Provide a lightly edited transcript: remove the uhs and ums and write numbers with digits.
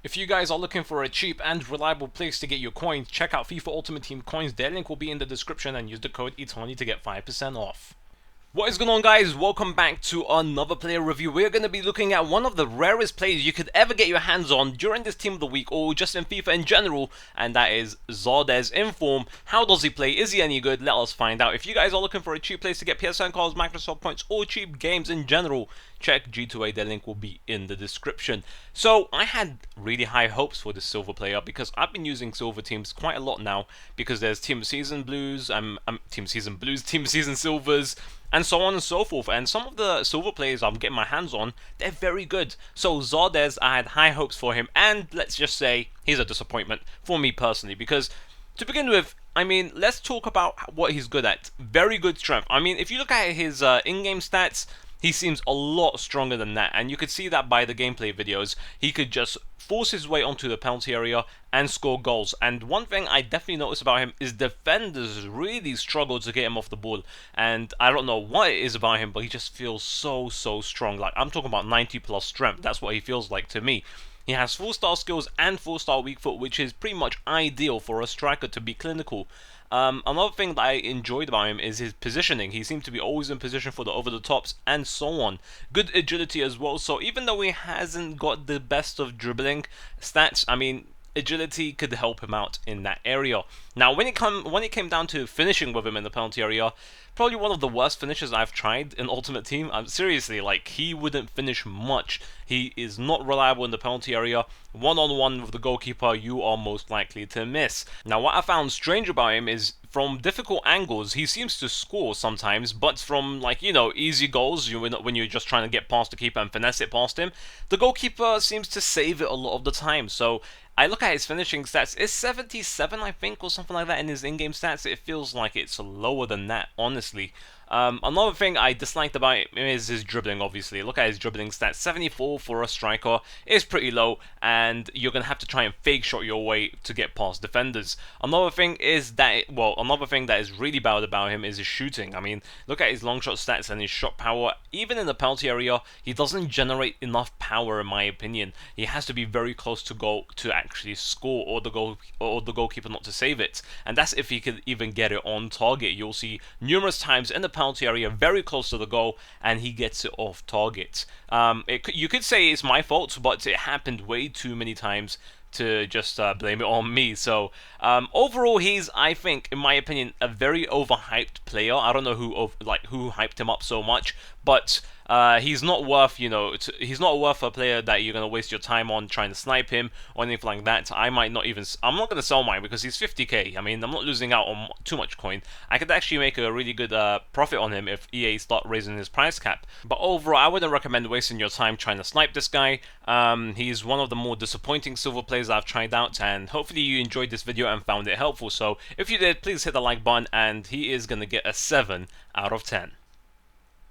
If you guys are looking for a cheap and reliable place to get your coins, check out FIFA Ultimate Team coins. Their link will be in the description and use the code ITANI to get 5% off. What is going on, guys? Welcome back to another player review. We're going to be looking at one of the rarest players you could ever get your hands on during this Team of the Week or just in FIFA in general, and that is ZARDES in form. How does he play? Is he any good? Let us find out. If you guys are looking for a cheap place to get PSN cards, Microsoft points, or cheap games in general, check G2A. Their link will be in the description. So I had really high hopes for this silver player because I've been using silver teams quite a lot now because there's Team Season Blues, Team Season Silvers, and so on and so forth. And some of the silver players I'm getting my hands on, they're very good. So ZARDES, I had high hopes for him, and let's just say he's a disappointment for me personally because to begin with, I mean, let's talk about what he's good at. Very good strength. I mean, if you look at his in-game stats, he seems a lot stronger than that, and you could see that by the gameplay videos. He could just force his way onto the penalty area and score goals. And one thing I definitely noticed about him is defenders really struggle to get him off the ball. And I don't know what it is about him, but he just feels so strong. Like, I'm talking about 90 plus strength. That's what he feels like to me. He has 4-star skills and 4-star weak foot, which is pretty much ideal for a striker to be clinical. Another thing that I enjoyed about him is his positioning. He seemed to be always in position for the over-the-tops and so on. Good agility as well, so even though he hasn't got the best of dribbling stats, I mean, agility could help him out in that area. Now, when it came down to finishing with him in the penalty area, probably one of the worst finishes I've tried in Ultimate Team. Seriously, like, he wouldn't finish much. He is not reliable in the penalty area. One-on-one with the goalkeeper, you are most likely to miss. Now, what I found strange about him is from difficult angles, he seems to score sometimes, but from, like, you know, easy goals, when you're just trying to get past the keeper and finesse it past him, the goalkeeper seems to save it a lot of the time. So I look at his finishing stats, it's 77, I think, or something like that in his in-game stats. It feels like it's lower than that, honestly. Another thing I disliked about him is his dribbling, obviously. Look at his dribbling stats. 74 for a striker is pretty low, and you're going to have to try and fake shot your way to get past defenders. Another thing that is really bad about him is his shooting. I mean, look at his long shot stats and his shot power. Even in the penalty area, he doesn't generate enough power, in my opinion. He has to be very close to goal to actually score, or the goalkeeper not to save it. And that's if he could even get it on target. You'll see numerous times in the penalty area very close to the goal and he gets it off target. You could say it's my fault, but it happened way too many times to just blame it on me. So overall, he's, I think, in my opinion, a very overhyped player. I don't know who hyped him up so much, but he's not worth, he's not worth a player that you're gonna waste your time on trying to snipe him or anything like that. I'm not gonna sell mine because he's 50k. I mean, I'm not losing out on too much coin. I could actually make a really good profit on him if EA start raising his price cap. But overall, I wouldn't recommend wasting your time trying to snipe this guy. He's one of the more disappointing silver players I've tried out, and hopefully you enjoyed this video and found it helpful. So if you did, please hit the like button, and he is gonna get a 7 out of 10.